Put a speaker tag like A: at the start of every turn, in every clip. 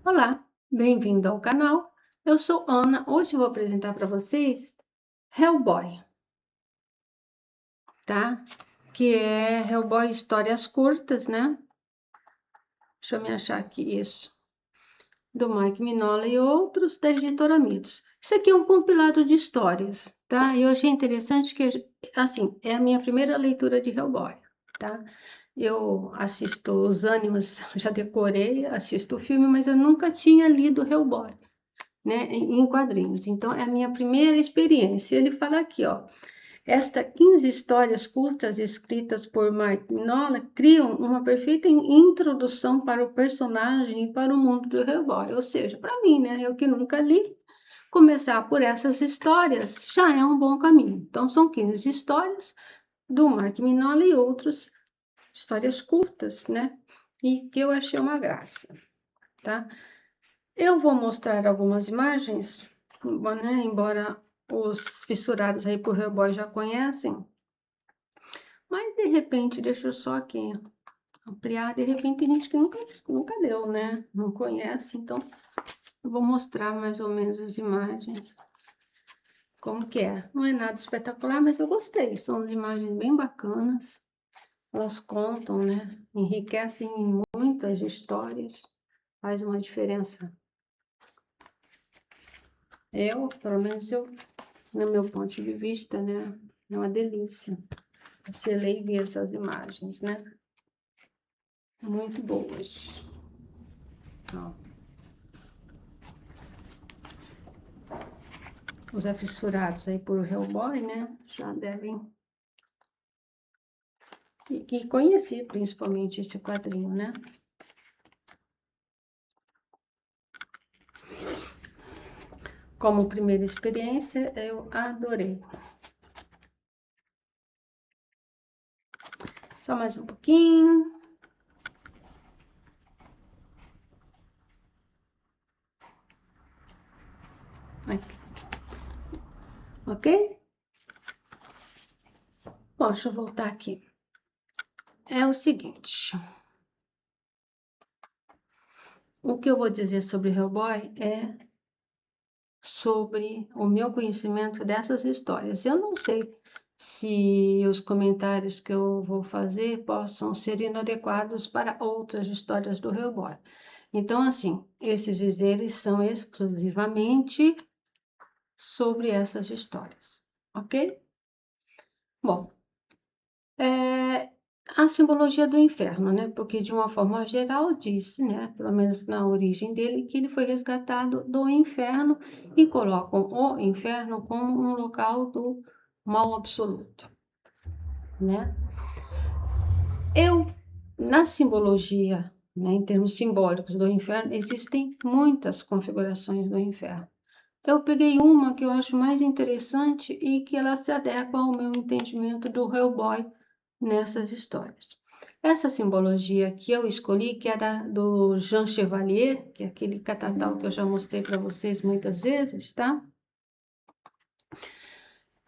A: Olá, bem-vindo ao canal. Eu sou Ana. Hoje eu vou apresentar para vocês Hellboy, tá? Que é Hellboy Histórias Curtas, né? Deixa eu me achar aqui isso. Do Mike Mignola e outros da editora Mitos. Isso aqui é um compilado de histórias, tá? Eu achei interessante que, assim, é a minha primeira leitura de Hellboy, tá? Eu assisto os animes, já decorei, assisto o filme, mas eu nunca tinha lido Hellboy, né, em quadrinhos. Então, é a minha primeira experiência. Ele fala aqui, ó, estas 15 histórias curtas escritas por Mike Mignola criam uma perfeita introdução para o personagem e para o mundo do Hellboy. Ou seja, para mim, né, eu que nunca li, começar por essas histórias já é um bom caminho. Então, são 15 histórias do Mike Mignola e outras histórias curtas, né, e que eu achei uma graça, tá? Eu vou mostrar algumas imagens, né, embora os fissurados aí por Hellboy já conhecem, mas de repente, deixa eu só aqui ampliar, de repente tem gente que nunca leu, né? Não conhece, então eu vou mostrar mais ou menos as imagens, como que é. Não é nada espetacular, mas eu gostei, são imagens bem bacanas, elas contam, né? Enriquecem em muitas histórias, faz uma diferença. Pelo menos no meu ponto de vista, né? É uma delícia. Você lê e vê essas imagens, né? Muito boas. Ó. Os afissurados aí por Hellboy, né? Já devem... E conhecer principalmente esse quadrinho, né? Como primeira experiência, eu adorei. Só mais um pouquinho. Aqui. Ok? Bom, deixa eu voltar aqui. É o seguinte. O que eu vou dizer sobre Hellboy é sobre o meu conhecimento dessas histórias. Eu não sei se os comentários que eu vou fazer possam ser inadequados para outras histórias do Hellboy. Então, assim, esses dizeres são exclusivamente sobre essas histórias, ok? Bom, a simbologia do inferno, né? Porque de uma forma geral diz, né? Pelo menos na origem dele, que ele foi resgatado do inferno e colocam o inferno como um local do mal absoluto, né? Na simbologia, né, em termos simbólicos do inferno, existem muitas configurações do inferno. Eu peguei uma que eu acho mais interessante e que ela se adequa ao meu entendimento do Hellboy nessas histórias. Essa simbologia que eu escolhi, que é do Jean Chevalier, que é aquele catatal que eu já mostrei para vocês muitas vezes, tá?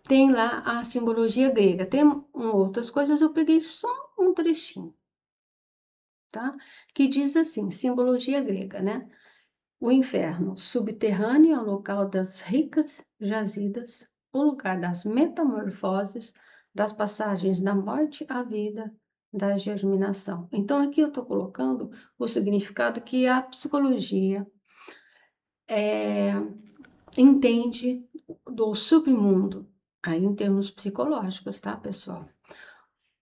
A: Tem lá a simbologia grega. Tem outras coisas, eu peguei só um trechinho, tá? Que diz assim, simbologia grega, né? O inferno subterrâneo é o local das ricas jazidas, o lugar das metamorfoses, das passagens da morte à vida, da germinação. Então, aqui eu estou colocando o significado que a psicologia entende do submundo, aí em termos psicológicos, tá, pessoal?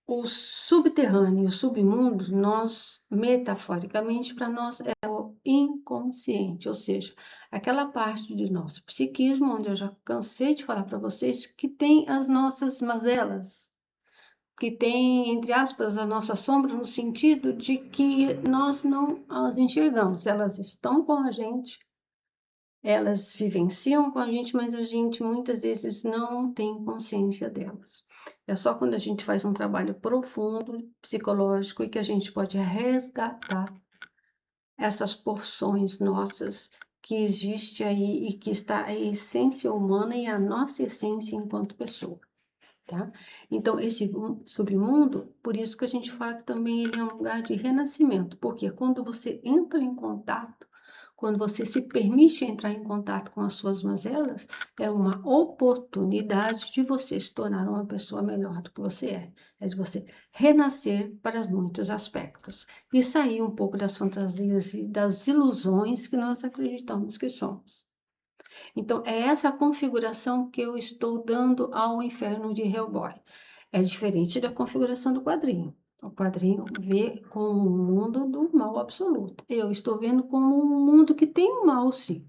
A: O subterrâneo e o submundo, nós, metaforicamente, para nós é o inconsciente, ou seja, aquela parte de nosso psiquismo, onde eu já cansei de falar para vocês, que tem as nossas mazelas, que tem, entre aspas, a nossa sombra, no sentido de que nós não as enxergamos, elas estão com a gente, elas vivenciam com a gente, mas a gente muitas vezes não tem consciência delas. É só quando a gente faz um trabalho profundo, psicológico, e que a gente pode resgatar essas porções nossas que existe aí e que está a essência humana e a nossa essência enquanto pessoa, tá? Então, esse submundo, por isso que a gente fala que também ele é um lugar de renascimento, porque quando você entra em contato quando você se permite entrar em contato com as suas mazelas, é uma oportunidade de você se tornar uma pessoa melhor do que você é. É de você renascer para muitos aspectos e sair um pouco das fantasias e das ilusões que nós acreditamos que somos. Então, é essa configuração que eu estou dando ao inferno de Hellboy. É diferente da configuração do quadrinho. O quadrinho vê como um mundo do mal absoluto. Eu estou vendo como um mundo que tem o mal, sim,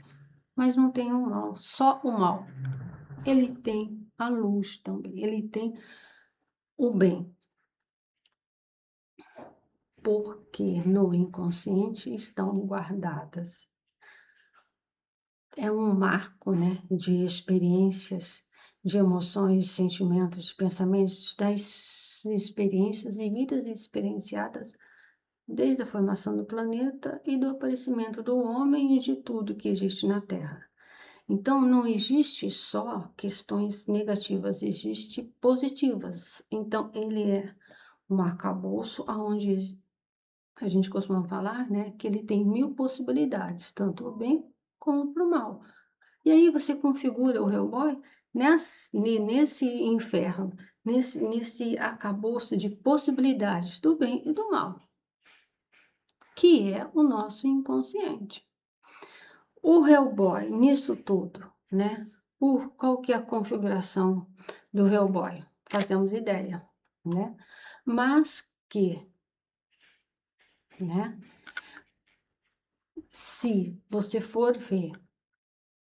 A: mas não tem o mal, só o mal. Ele tem a luz também, ele tem o bem, porque no inconsciente estão guardadas. É um marco, né, de experiências, de emoções, de sentimentos, de pensamentos, das experiências vividas e experienciadas desde a formação do planeta e do aparecimento do homem e de tudo que existe na Terra. Então, não existe só questões negativas, existe positivas. Então, ele é um arcabouço onde a gente costuma falar, né, que ele tem 1000 possibilidades, tanto o bem como para o mal. E aí você configura o Hellboy nesse inferno, nesse arcabouço de possibilidades do bem e do mal, que é o nosso inconsciente. O Hellboy, nisso tudo, né? Qual que é a configuração do Hellboy? Fazemos ideia, né? Mas que, né? Se você for ver,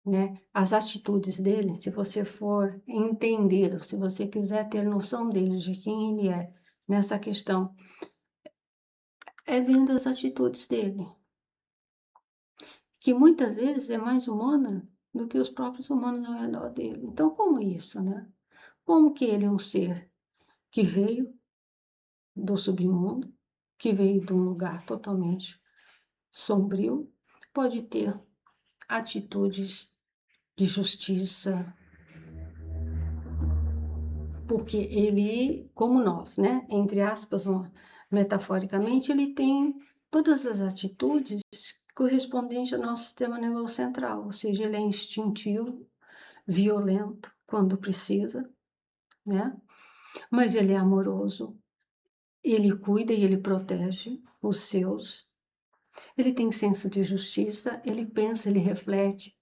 A: né, as atitudes dele, se você for entender, se você quiser ter noção dele, de quem ele é nessa questão, é vendo as atitudes dele, que muitas vezes é mais humana do que os próprios humanos ao redor dele. Então, como isso, né? Como que ele é um ser que veio do submundo, que veio de um lugar totalmente sombrio, pode ter atitudes de justiça, porque ele, como nós, né, entre aspas, metaforicamente, ele tem todas as atitudes correspondentes ao nosso sistema nervoso central, ou seja, ele é instintivo, violento quando precisa, né? Mas ele é amoroso, ele cuida e ele protege os seus. Ele tem senso de justiça, ele pensa, ele reflete,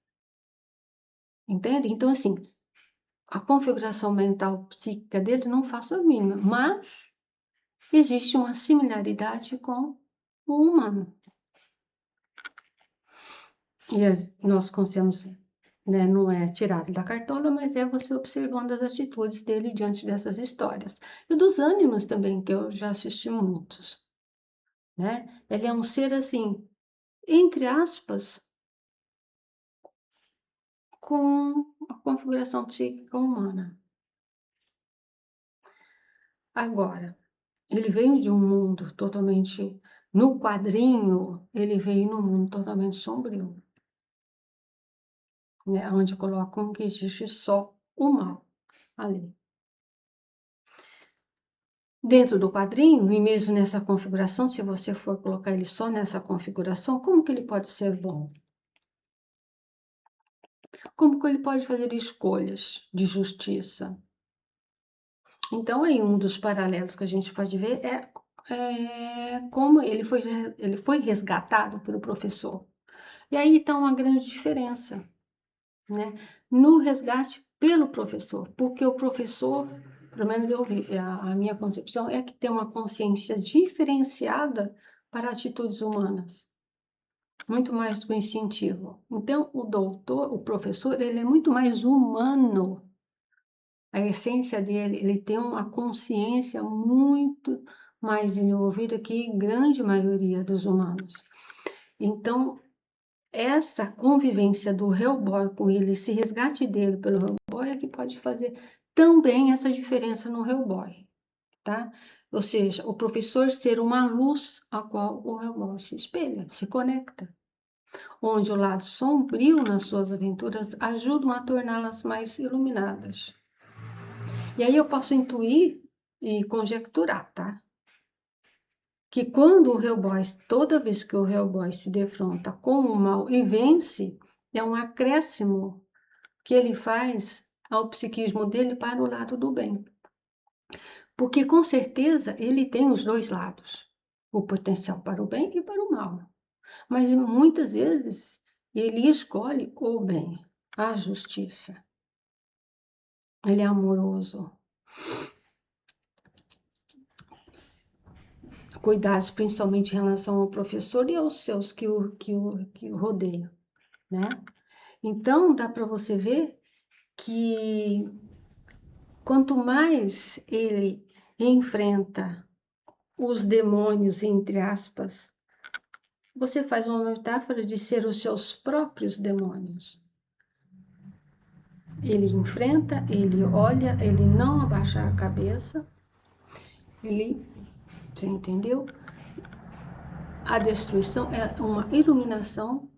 A: entende? Então, assim, a configuração mental psíquica dele não faço a mínima, mas existe uma similaridade com o humano. E nós conseguimos, né, não é tirado da cartola, mas é você observando as atitudes dele diante dessas histórias. E dos ânimos também, que eu já assisti muitos, né? Ele é um ser assim, entre aspas, com a configuração psíquica humana. Agora, ele veio de um mundo totalmente, no quadrinho, ele veio num mundo totalmente sombrio, né? Onde colocam que existe só o mal ali. Dentro do quadrinho, e mesmo nessa configuração, se você for colocar ele só nessa configuração, como que ele pode ser bom? Como que ele pode fazer escolhas de justiça? Então, aí um dos paralelos que a gente pode ver é como ele foi resgatado pelo professor. E aí está uma grande diferença, né? No resgate pelo professor, porque o professor, pelo menos eu vi, a minha concepção é que tem uma consciência diferenciada para atitudes humanas, muito mais do que instintivo. Então, o doutor, o professor, ele é muito mais humano. A essência dele, ele tem uma consciência muito mais desenvolvida que a grande maioria dos humanos. Então, essa convivência do Hellboy com ele, esse resgate dele pelo Hellboy é que pode fazer também essa diferença no Hellboy, tá? Ou seja, o professor ser uma luz a qual o Hellboy se espelha, se conecta, onde o lado sombrio nas suas aventuras ajudam a torná-las mais iluminadas. E aí eu posso intuir e conjecturar, tá? que quando o Hellboy, toda vez que o Hellboy se defronta com o mal e vence, é um acréscimo que ele faz ao psiquismo dele para o lado do bem. Porque com certeza ele tem os dois lados, o potencial para o bem e para o mal. Mas muitas vezes ele escolhe o bem, a justiça. Ele é amoroso. Cuidados principalmente em relação ao professor e aos seus que o rodeiam, né? Então dá para você ver que quanto mais ele enfrenta os demônios, entre aspas, você faz uma metáfora de ser os seus próprios demônios. Ele enfrenta, ele olha, ele não abaixa a cabeça, você entendeu? A destruição é uma iluminação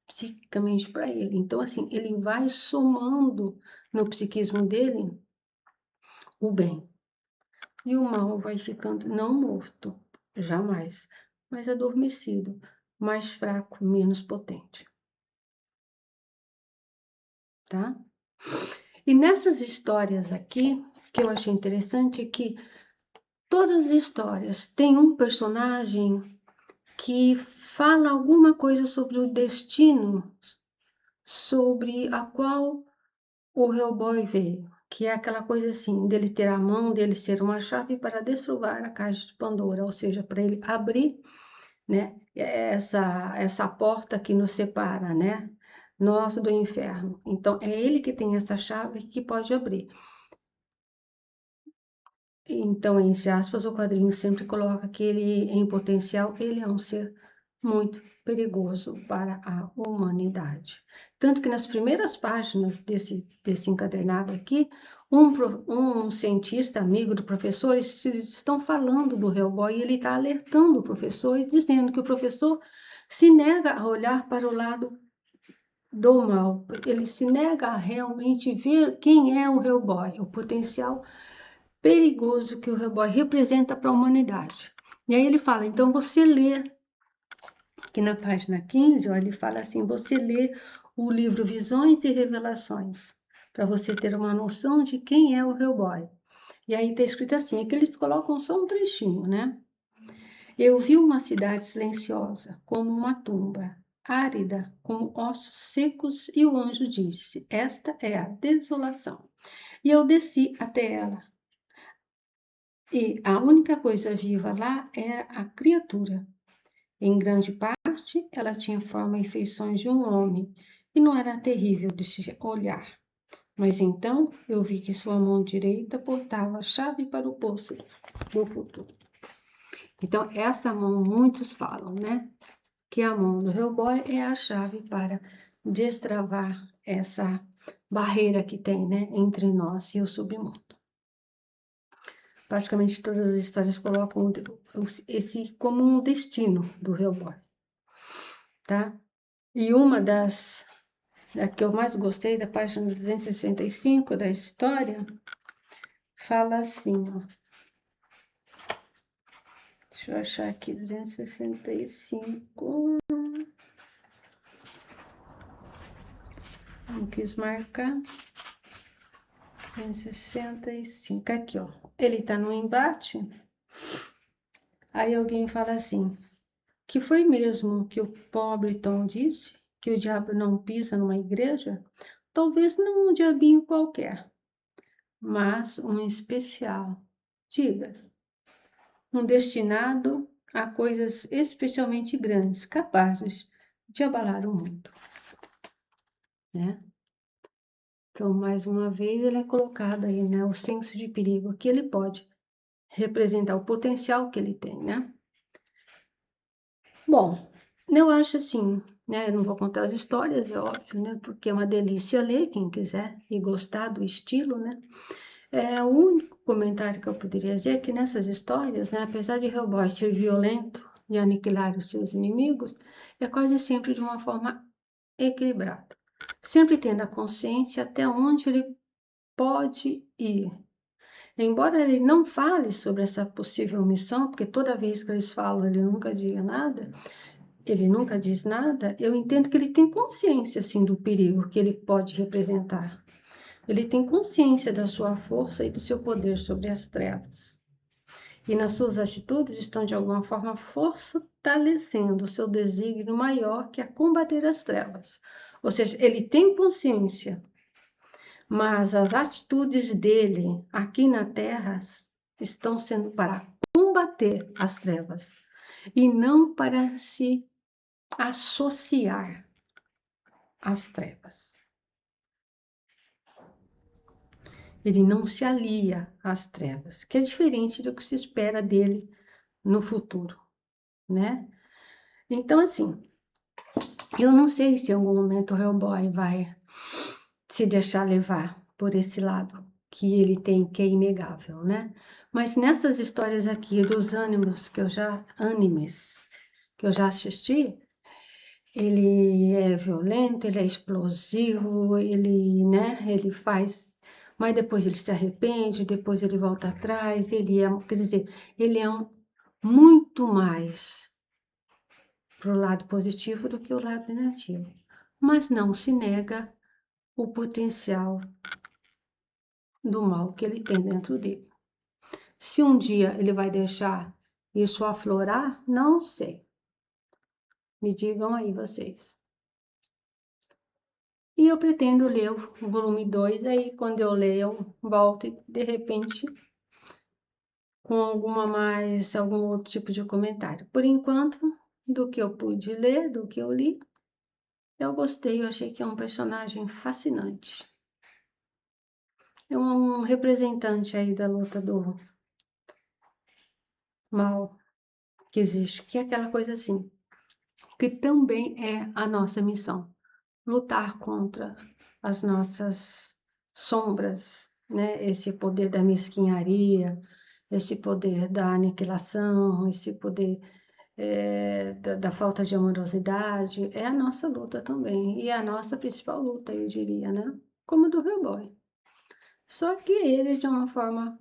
A: psiquicamente para ele. Então, assim, ele vai somando no psiquismo dele o bem. E o mal vai ficando não morto, jamais, mas adormecido, mais fraco, menos potente. Tá? E nessas histórias aqui, que eu achei interessante é que todas as histórias têm um personagem que fala alguma coisa sobre o destino, sobre a qual o Hellboy veio, que é aquela coisa assim, dele ter a mão, dele ser uma chave para destravar a caixa de Pandora, ou seja, para ele abrir, né, essa porta que nos separa, né, nós do inferno. Então, é ele que tem essa chave que pode abrir. Então, entre aspas, o quadrinho sempre coloca que ele, em potencial, ele é um ser muito perigoso para a humanidade. Tanto que nas primeiras páginas desse encadernado aqui, um cientista amigo do professor, eles estão falando do Hellboy e ele está alertando o professor e dizendo que o professor se nega a olhar para o lado do mal. Ele se nega a realmente ver quem é o Hellboy, o potencial perigoso que o Hellboy representa para a humanidade. E aí ele fala, então você lê, que na página 15, ó, ele fala assim, você lê o livro Visões e Revelações, para você ter uma noção de quem é o Hellboy. E aí está escrito assim, é que eles colocam só um trechinho, né? Eu vi uma cidade silenciosa, como uma tumba, árida, como ossos secos, e o anjo disse, esta é a desolação. E eu desci até ela. E a única coisa viva lá era a criatura. Em grande parte, ela tinha forma e feições de um homem, e não era terrível de se olhar. Mas então eu vi que sua mão direita portava a chave para o poço do futuro. Então, essa mão, muitos falam, né? Que a mão do Hellboy é a chave para destravar essa barreira que tem, né? Entre nós e o submundo. Praticamente todas as histórias colocam esse como um destino do Hellboy, tá? E uma da que eu mais gostei, da página 265 da história, fala assim, ó. Deixa eu achar aqui, 265. Não quis marcar. 265, aqui, ó. Ele tá no embate. Aí alguém fala assim, que foi mesmo que o pobre Tom disse? Que o diabo não pisa numa igreja? Talvez não um diabinho qualquer, mas um especial. Diga, um destinado a coisas especialmente grandes, capazes de abalar o mundo, né? Então, mais uma vez, ele é colocado aí, né? O senso de perigo, que ele pode representar o potencial que ele tem, né? Bom, eu acho assim, né? Eu não vou contar as histórias, é óbvio, né? Porque é uma delícia ler, quem quiser, e gostar do estilo, né? O único comentário que eu poderia dizer é que nessas histórias, né? Apesar de Hellboy ser violento e aniquilar os seus inimigos, é quase sempre de uma forma equilibrada. Sempre tendo a consciência até onde ele pode ir. Embora ele não fale sobre essa possível missão, porque toda vez que eles falam, ele nunca diz nada, eu entendo que ele tem consciência, assim, do perigo que ele pode representar. Ele tem consciência da sua força e do seu poder sobre as trevas. E nas suas atitudes estão, de alguma forma, fortalecendo o seu desígnio maior, que é combater as trevas. Ou seja, ele tem consciência, mas as atitudes dele aqui na Terra estão sendo para combater as trevas e não para se associar às trevas. Ele não se alia às trevas, que é diferente do que se espera dele no futuro, né? Então, assim, eu não sei se em algum momento o Hellboy vai se deixar levar por esse lado que ele tem, que é inegável, né? Mas nessas histórias aqui dos animes que eu já assisti, ele é violento, ele é explosivo, ele, né, ele faz, mas depois ele se arrepende, depois ele volta atrás, quer dizer, ele é muito mais pro lado positivo do que o lado negativo, mas não se nega o potencial do mal que ele tem dentro dele. Se um dia ele vai deixar isso aflorar, não sei. Me digam aí vocês. E eu pretendo ler o volume 2, aí quando eu ler eu volto e de repente com algum outro tipo de comentário. Por enquanto, do que eu pude ler, do que eu li, eu gostei, eu achei que é um personagem fascinante. É um representante aí da luta do mal que existe, que é aquela coisa assim, que também é a nossa missão, lutar contra as nossas sombras, né? Esse poder da mesquinharia, esse poder da aniquilação, esse poder da falta de amorosidade, é a nossa luta também, e é a nossa principal luta, eu diria, né? Como a do Hellboy. Só que eles, de uma forma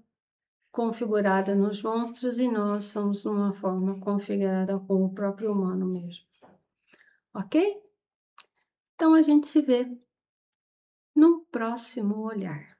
A: configurada nos monstros, e nós somos uma forma configurada com o próprio humano mesmo. Ok? Então a gente se vê no próximo olhar.